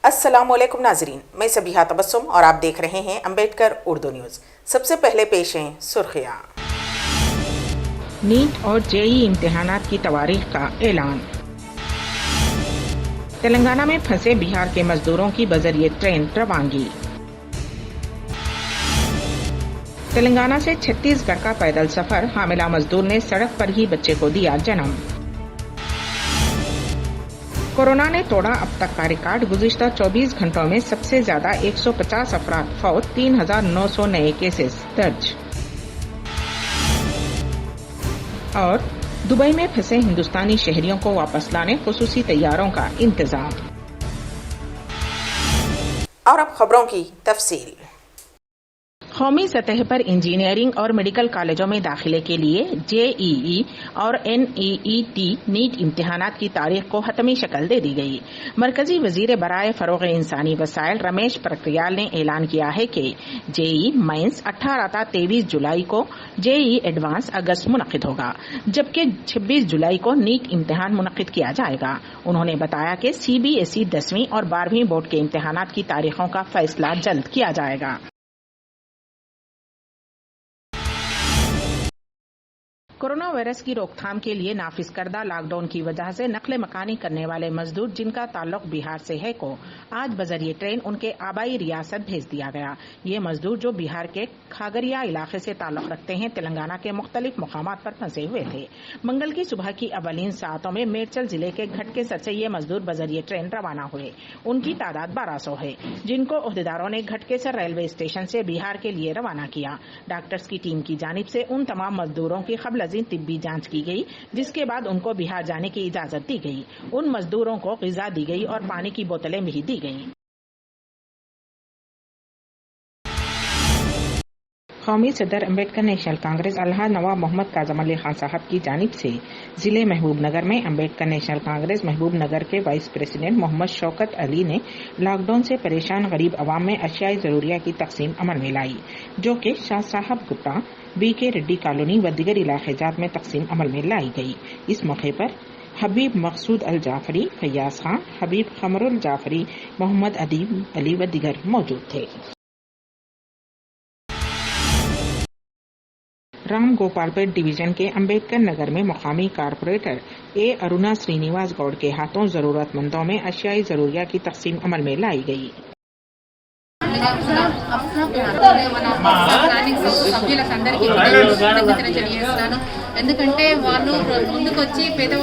अस्सलाम वालेकुम नाजरीन, मैं सबिहा तबस्सुम और आप देख रहे हैं अम्बेडकर उर्दू न्यूज़। सबसे पहले पेश हैं सुर्खियाँ। नीट और जेईई इम्तिहानात की तवारीख का ऐलान। तेलंगाना में फंसे बिहार के मजदूरों की बजरिए ट्रेन रवानगी। तेलंगाना से छत्तीसगढ़ का पैदल सफर, हामिला मजदूर ने सड़क पर ही बच्चे को दिया जन्म। कोरोना ने तोड़ा अब तक का रिकॉर्ड, गुज़िश्ता 24 घंटों में सबसे ज्यादा 150 अफराद फौत, 3,900 नए केसेस दर्ज। और दुबई में फंसे हिंदुस्तानी शहरियों को वापस लाने खुसूसी तैयारों का इंतजाम। और अब खबरों की तफसील। कौमी सतह पर इंजीनियरिंग और मेडिकल कॉलेजों में दाखिले के लिए जेईई और एनईईटी नीट इम्तिहानात की तारीख को हतमी शक्ल दे दी गई। मरकजी वजीर बराए फरोग इंसानी वसाइल रमेश पोखरियाल ने ऐलान किया है कि जेईई मेंस 18 था 23 जुलाई को, जेईई एडवांस अगस्त मुनक्किद होगा, जबकि 26 जुलाई को नीट इम्तिहान मुनक्किद किया जाएगा। उन्होंने बताया कि सीबीएसई 10वीं और 12वीं बोर्ड के इम्तिहानात की तारीखों का फैसला जल्द किया जाएगा। कोरोना वायरस की रोकथाम के लिए नाफिज करदा लॉकडाउन की वजह से नकले मकानी करने वाले मजदूर जिनका ताल्लुक बिहार से है को आज बजरिए ट्रेन उनके आबाई रियासत भेज दिया गया। ये मजदूर जो बिहार के खागरिया इलाके से ताल्लुक रखते हैं, तेलंगाना के मुख्तलिफ मुकामात पर फंसे हुए थे। मंगल की सुबह की अवलीन सातों में मेरचल जिले के घटकेसर से ये मजदूर बजरिए ट्रेन रवाना हुए। उनकी तादाद 1200 है, जिनको ओहदेदारों ने घटकेसर रेलवे स्टेशन से बिहार के लिए रवाना किया। डॉक्टर्स की टीम की जानिब से उन तमाम मजदूरों की कब्ल तिब्बी जांच की गई, जिसके बाद उनको बिहार जाने की इजाजत दी गई। उन मजदूरों को ग़िज़ा दी गई और पानी की बोतलें भी दी गईं। कौमी सदर अम्बेडकर नेशनल कांग्रेस अल्लाह नवाब मोहम्मद काज़म अली खान साहब की जानिब से जिले महबूब नगर में अम्बेडकर नेशनल कांग्रेस महबूब नगर के वाइस प्रेसिडेंट मोहम्मद शौकत अली ने लॉकडाउन से परेशान गरीब अवाम में अशियाई ज़रूरिया की तकसीम अमल में लाई, जो कि शाह साहब गुप्ता, बीके रेड्डी कॉलोनी व दिगर इलाके जात में तकसीम अमल में लाई गई। इस मौके पर हबीब मकसूद अल जाफरी, फैयाज खान, हबीब खमरुल जाफरी, मोहम्मद अदीब अली व दिगर मौजूद थे। राम गोपालपेट डिवीजन के अम्बेडकर नगर में मुकामी कारपोरेटर ए अरुणा श्रीनिवास गौड़ के हाथों जरूरतमंदों में अशियाई ज़रूरिया की तकसीम अमल में लाई गई। ఎందుకంటే వాళ్ళు ముందుకొచ్చి పేద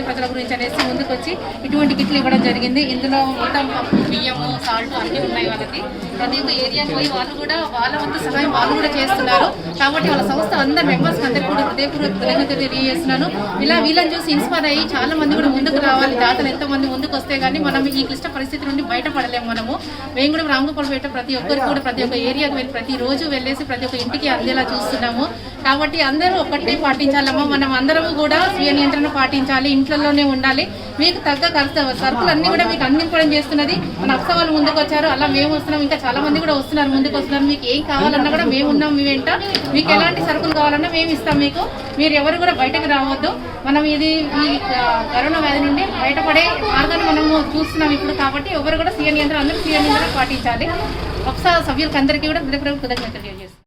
ప్రజల గురించి అనేసి ముందుకొచ్చి ఇటువంటి కిట్లు ఇవ్వడం జరిగింది. ఇందులో మొత్తం బియ్యము, సాల్ట్ అన్నీ ఉన్నాయి. వాళ్ళకి ప్రతి ఒక్క ఏరియాకి పోయి వాళ్ళు కూడా వాళ్ళ వంతు సహాయం వాళ్ళు కూడా చేస్తున్నారు. కాబట్టి వాళ్ళ సంస్థ అందరి మెంబర్స్ అందరికీ కూడా హృదయపూర్వక కృతజ్ఞతలు తెలియజేస్తున్నాను. ఇలా వీళ్ళని చూసి ఇన్స్పైర్ అయ్యి చాలా మంది కూడా ముందుకు రావాలి. దాతలు ఎంతో మంది ముందుకు వస్తే కానీ మనం ఈ క్లిష్ట పరిస్థితి నుండి బయటపడలేము. మేము కూడా రామగోపాల్పేట ప్రతి ఒక్కరికి కూడా ప్రతి ఒక్క ఏరియాకి వెళ్ళి ప్రతిరోజు వెళ్ళేసి ప్రతి ఒక్క ఇంటికి అందేలా చూస్తున్నాము. కాబట్టి అందరూ ఒక్కటే పాటించాలమ్మా. మనం అందరము కూడా స్వీయ నియంత్రణ పాటించాలి, ఇంట్లోనే ఉండాలి. మీకు తగ్గ సరుకులు అన్ని కూడా మీకు అందించడం చేస్తున్నది మన అక్స వాళ్ళు ముందుకు వచ్చారు. అలా మేము వస్తున్నాం, ఇంకా చాలా మంది కూడా వస్తున్నారు, ముందుకు వస్తున్నారు. మీకు ఏం కావాలన్నా కూడా మేము ఉన్నాం మీ వెంట. మీకు ఎలాంటి సరుకులు కావాలన్నా మేము ఇస్తాం మీకు. మీరు ఎవరు కూడా బయటకు రావద్దు. మనం ఈ కరోనా వ్యాధి నుండి బయటపడే మార్గాన్ని మనము చూస్తున్నాం ఇప్పుడు. కాబట్టి ఎవరు కూడా స్వీయ నియంత్రణ, అందరూ స్వీయ నియంత్రణ పాటించాలి. అక్స సభ్యులకు అందరికీ కూడా కృతజ్ఞతలు తెలియజేస్తాం.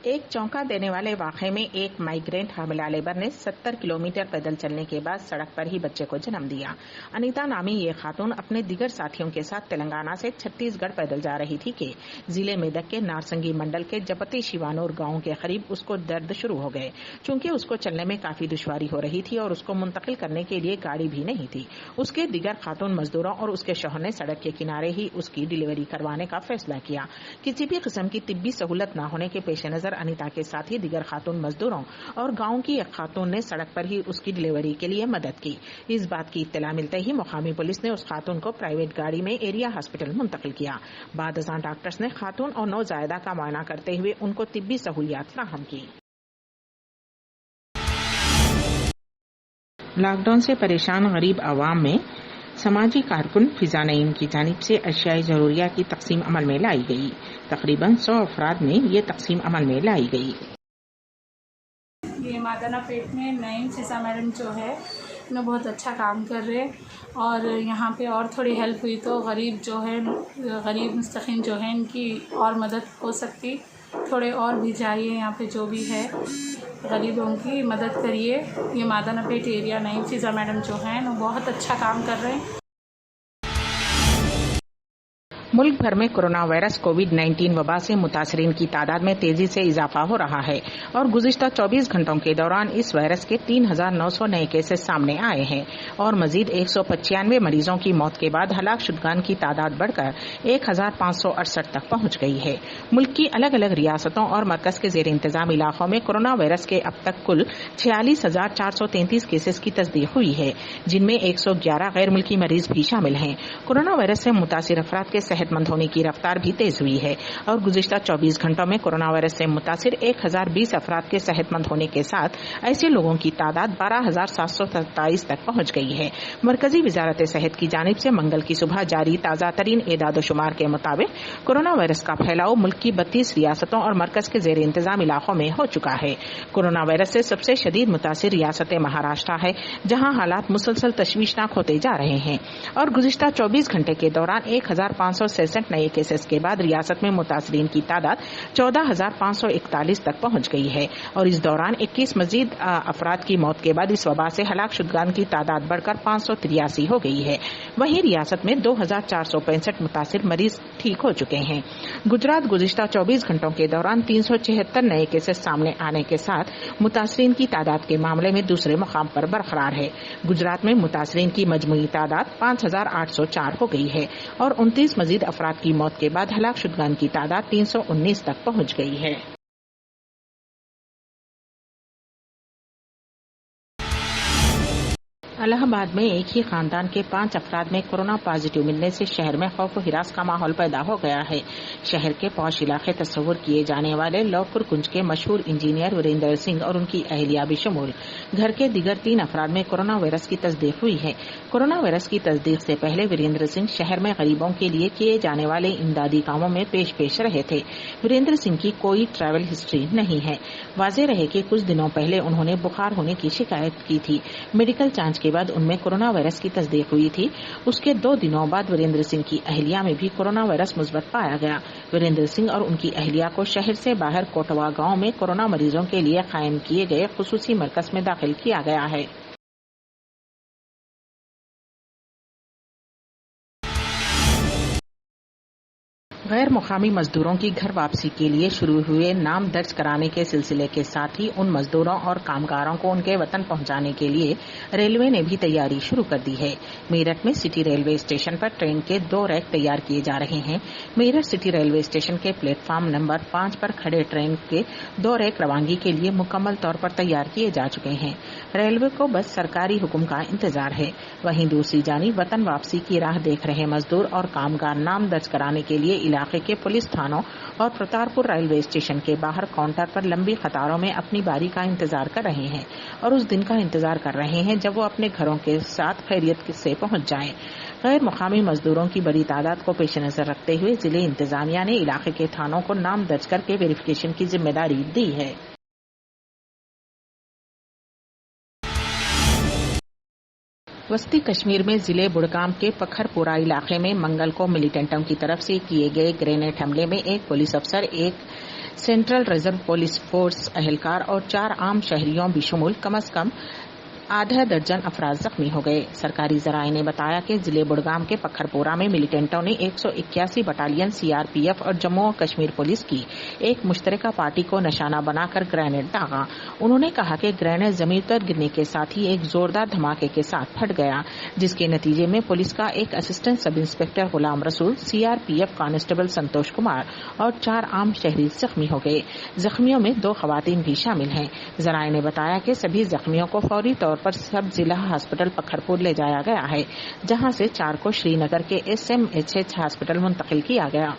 एक चौंका देने वाले वाक़े में एक माइग्रेंट हामिला लेबर ने 70 किलोमीटर पैदल चलने के बाद सड़क पर ही बच्चे को जन्म दिया। अनीता नामी ये खातून अपने दिगर साथियों के साथ तेलंगाना से छत्तीसगढ़ पैदल जा रही थी कि जिले मेदक के नारसंगी मंडल के जपती शिवानूर गांव के करीब उसको दर्द शुरू हो गए। चूंकि उसको चलने में काफी दुश्वारी हो रही थी और उसको मुंतकिल करने के लिए गाड़ी भी नहीं थी, उसके दिगर खातून मजदूरों और उसके शौहर ने सड़क के किनारे ही उसकी डिलीवरी करवाने का फैसला किया। किसी भी किस्म की तिब्बी सहूलत न होने के पेश नजर अनीता के साथ ही दिगर खातून मजदूरों और गांव की एक खातून ने सड़क पर ही उसकी डिलीवरी के लिए मदद की। इस बात की इत्तला मिलते ही मुकामी पुलिस ने उस खातून को प्राइवेट गाड़ी में एरिया हॉस्पिटल मुंतकिल किया। बाद अज़ां डॉक्टर्स ने खातून और नौजायदा का मुआयना करते हुए उनको तिब्बी सहूलियात फराहम की। लॉकडाउन से परेशान गरीब आवाम में समाजी कारकुन फिजा नईम की जानिब से अशियाई ज़रूरिया की तकसीम अमल में लाई गई। तकरीबन 100 अफराद में ये तकसीम अमल में लाई गई। ये मादाना पेट में नईम फिजा मैडम जो है میں بہت اچھا کام کر رہے ہیں، اور یہاں پہ اور تھوڑی ہیلپ ہوئی تو غریب مستحقین جو ہیں ان کی اور مدد ہو سکتی. تھوڑے اور بھی جائیے یہاں پہ جو بھی ہے غریبوں کی مدد کریے. یہ مادن اپیٹ ایریا نعیم فضا میڈم جو ہیں وہ بہت اچھا کام کر رہے ہیں. ملک بھر میں کورونا وائرس کووڈ-19 وبا سے متاثرین کی تعداد میں تیزی سے اضافہ ہو رہا ہے اور گزشتہ 24 گھنٹوں کے دوران اس وائرس کے 3,900 نئے کیسز سامنے آئے ہیں اور مزید 195 مریضوں کی موت کے بعد ہلاک شدگان کی تعداد بڑھ کر 1,568 تک پہنچ گئی ہے. ملک کی الگ الگ ریاستوں اور مرکز کے زیر انتظام علاقوں میں کورونا وائرس کے اب تک کل 46,433 کیسز کی تصدیق ہوئی ہے، جن میں 111 غیر ملکی مریض بھی شامل ہیں. کورونا وائرس سے متاثر افراد کے صحت مند ہونے کی رفتار بھی تیز ہوئی ہے اور گزشتہ 24 گھنٹوں میں کورونا وائرس سے متاثر 1,020 افراد کے صحت مند ہونے کے ساتھ ایسے لوگوں کی تعداد 12,727 تک پہنچ گئی ہے. مرکزی وزارت صحت کی جانب سے منگل کی صبح جاری تازہ ترین اعداد و شمار کے مطابق کورونا وائرس کا پھیلاؤ ملک کی 32 ریاستوں اور مرکز کے زیر انتظام علاقوں میں ہو چکا ہے. کورونا وائرس سے سب سے شدید متاثر ریاست مہاراشٹر ہے، جہاں حالات مسلسل تشویشناک ہوتے جا رہے ہیں اور گزشتہ 24 گھنٹے کے دوران 1,566 نئے کیسز کے بعد ریاست میں متاثرین کی تعداد 14,541 تک پہنچ گئی ہے اور اس دوران 21 مزید افراد کی موت کے بعد اس وبا سے ہلاک شدگان کی تعداد بڑھ کر 583 ہو گئی ہے. وہیں ریاست میں 2,465 متاثر مریض ٹھیک ہو چکے ہیں. گجرات گزشتہ 24 گھنٹوں کے دوران 376 نئے کیسز سامنے آنے کے ساتھ متاثرین کی تعداد کے معاملے میں دوسرے مقام پر برقرار ہے. گجرات میں متاثرین کی مجموعی تعداد 5,804 ہو گئی ہے اور 29 مزید افراد کی موت کے بعد ہلاک شدگان کی تعداد 319 تک پہنچ گئی ہے. الہ آباد میں ایک ہی خاندان کے 5 افراد میں کورونا پازیٹیو ملنے سے شہر میں خوف و ہراس کا ماحول پیدا ہو گیا ہے. شہر کے پوش علاقے تصور کیے جانے والے لوپور کنج کے مشہور انجینئر وریندر سنگھ اور ان کی اہلیہ بھی شمول گھر کے دیگر 3 افراد میں کورونا وائرس کی تصدیق ہوئی ہے. کورونا وائرس کی تصدیق سے پہلے وریندر سنگھ شہر میں غریبوں کے لیے کیے جانے والے امدادی کاموں میں پیش رہے تھے. وریندر سنگھ کی کوئی ٹریول ہسٹری نہیں ہے. واضح رہے کہ کچھ دنوں پہلے انہوں نے بخار ہونے کی شکایت کی تھی. میڈیکل جانچ کے بعد ان میں کورونا وائرس کی تصدیق ہوئی تھی. اس کے 2 دنوں بعد وریندر سنگھ کی اہلیہ میں بھی کورونا وائرس مثبت پایا گیا. وریندر سنگھ اور ان کی اہلیہ کو شہر سے باہر کوٹوا گاؤں میں کورونا مریضوں کے لیے قائم کیے گئے خصوصی مرکز میں داخل کیا گیا ہے. غیر مقامی مزدوروں کی گھر واپسی کے لیے شروع ہوئے نام درج کرانے کے سلسلے کے ساتھ ہی ان مزدوروں اور کامگاروں کو ان کے وطن پہنچانے کے لیے ریلوے نے بھی تیاری شروع کر دی ہے. میرٹھ میں سٹی ریلوے اسٹیشن پر ٹرین کے 2 ریک تیار کیے جا رہے ہیں. میرٹھ سٹی ریلوے اسٹیشن کے پلیٹ فارم نمبر 5 پر کھڑے ٹرین کے 2 ریک روانگی کے لیے مکمل طور پر تیار کیے جا چکے ہیں. ریلوے کو بس سرکاری حکم کا انتظار ہے. وہیں دوسری جانب وطن واپسی کی راہ دیکھ رہے مزدور اور کامگار نام درج کرانے کے لیے علاقے کے پولیس تھانوں اور پرتارپور ریلوے اسٹیشن کے باہر کاؤنٹر پر لمبی قطاروں میں اپنی باری کا انتظار کر رہے ہیں اور اس دن کا انتظار کر رہے ہیں جب وہ اپنے گھروں کے ساتھ خیریت سے پہنچ جائیں. غیر مقامی مزدوروں کی بڑی تعداد کو پیش نظر رکھتے ہوئے ضلع انتظامیہ نے علاقے کے تھانوں کو نام درج کر کے ویریفیکیشن کی ذمہ داری دی ہے. وسطی کشمیر میں ضلع بڑگام کے پکھر پورہ علاقے میں منگل کو ملیٹنٹوں کی طرف سے کیے گئے گرینیڈ حملے میں ایک پولیس افسر، ایک سینٹرل ریزرو پولیس فورس اہلکار اور 4 عام شہریوں بھی شمول کم از کم آدھا درجن افراد زخمی ہو گئے. سرکاری ذرائع نے بتایا کہ ضلع بڑگام کے پکھر پورہ میں ملیٹنٹوں نے 181 بٹالین CRPF اور جموں و کشمیر پولیس کی ایک مشترکہ پارٹی کو نشانہ بنا کر گرینیڈ داغا. انہوں نے کہا کہ گرینیڈ زمین پر گرنے کے ساتھ ہی ایک زوردار دھماکے کے ساتھ پھٹ گیا، جس کے نتیجے میں پولیس کا ایک اسسٹنٹ سب انسپکٹر غلام رسول، CRPF کانسٹیبل سنتوش کمار اور 4 عام شہری زخمی ہو گئے. زخمیوں میں 2 خواتین بھی شامل ہیں. ذرائع نے بتایا کہ سبھی زخمیوں کو فوری طور پر سب ضلع ہسپتال پکھرپور لے جایا گیا ہے، جہاں سے 4 کو شری نگر کے SMHH ہسپتال منتقل کیا گیا.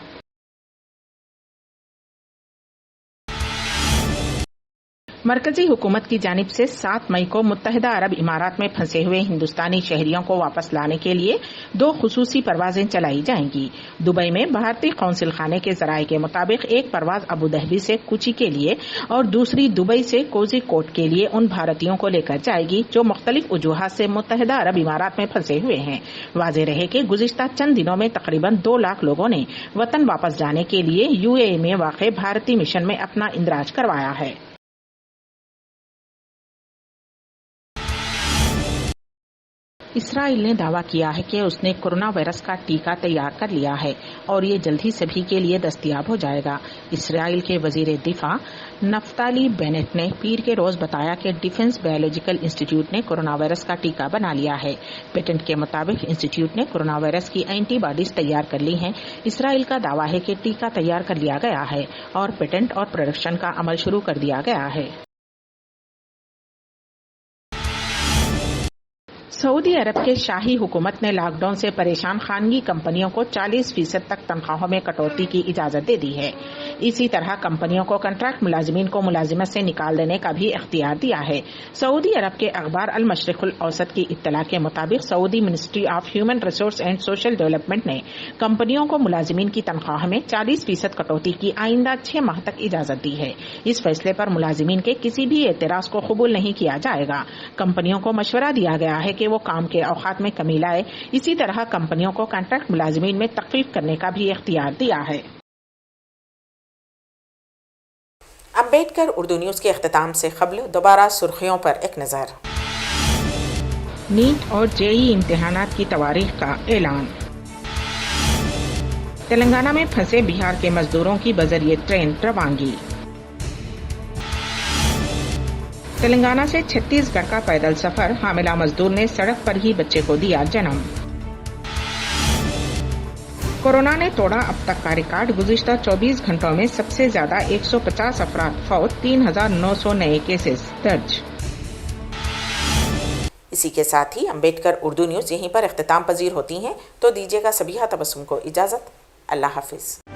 मरकजी हुकूमत की जानिब से 7 मई को मुत्तहिदा अरब इमारात में फंसे हुए हिंदुस्तानी शहरियों को वापस लाने के लिए 2 खुसूसी परवाजें चलाई जाएंगी। दुबई में भारतीय कौंसिल खाने के जराये के मुताबिक एक परवाज अबू धाबी से कोची के लिए और दूसरी दुबई से कोझिकोड के लिए उन भारतीयों को लेकर जाएगी जो मुख्तलिफ वजूहात से मुत्तहिदा अरब इमारात में फंसे हुए हैं। वाज़ेह रहे कि गुज़िश्ता चंद दिनों में तकरीबन 2 लाख लोगों ने वतन वापस जाने के लिए यूएई में वाक़ भारतीय मिशन में अपना इंदराज करवाया है। इसराइल ने दावा किया है कि उसने कोरोना वायरस का टीका तैयार कर लिया है और ये जल्द ही सभी के लिए दस्तयाब हो जाएगा। इसराइल के वजीर दिफा नफ्ताली बेनेट ने पीर के रोज बताया कि डिफेंस बायोलॉजिकल इंस्टीट्यूट ने कोरोना वायरस का टीका बना लिया है। पेटेंट के मुताबिक इंस्टीट्यूट ने कोरोना वायरस की एंटीबॉडीज तैयार कर ली हैं। इसराइल का दावा है कि टीका तैयार कर लिया गया है और पेटेंट और प्रोडक्शन का अमल शुरू कर दिया गया है। सऊदी अरब के शाही हुकूमत ने लॉकडाउन से परेशान खानगी कंपनियों को 40% तक तनख्वाहों में कटौती की इजाजत दे दी है। इसी तरह कंपनियों को कॉन्ट्रैक्ट मुलाजिमीन को मुलाजिमत से निकाल देने का भी इख्तियार दिया है। सऊदी अरब के अखबार अल मशरिकुल औसत की इत्तला के मुताबिक Saudi ministry of human resource and social development ने कंपनियों को मुलाजिमीन की तनख्वाह में 40% कटौती की आइंदा 6 माह तक इजाजत दी है। इस फैसले पर मुलाजिमीन के किसी भी एतराज को कबूल नहीं किया जाएगा। कंपनियों को मशवरा दिया गया है कि वो काम के औकात में कमी लाए। इसी तरह कंपनियों को कॉन्ट्रैक्ट मुलाजिमीन में तखफीफ करने का भी इख्तियार दिया है। अम्बेडकर उर्दू न्यूज के अख्तिताम से क़ब्ल दोबारा सुर्खियों पर एक नज़र। नीट और जेईई इम्तिहानात की तवारीख का ऐलान। तेलंगाना में फंसे बिहार के मजदूरों की बजरिए ट्रेन रवानगी। तेलंगाना से छत्तीसगढ़ का पैदल सफर, हामिला मजदूर ने सड़क पर ही बच्चे को दिया जन्म। कोरोना ने तोड़ा अब तक का रिकॉर्ड, गुज़िश्ता 24 घंटों में सबसे ज्यादा 150 अफराद फौत, 3,900 नए केसेस दर्ज। इसी के साथ ही अम्बेडकर उर्दू न्यूज यहीं पर इख्तिताम पजीर होती हैं, तो दीजिएगा सबीहा तबस्सुम को इजाजत। अल्लाह हाफिज।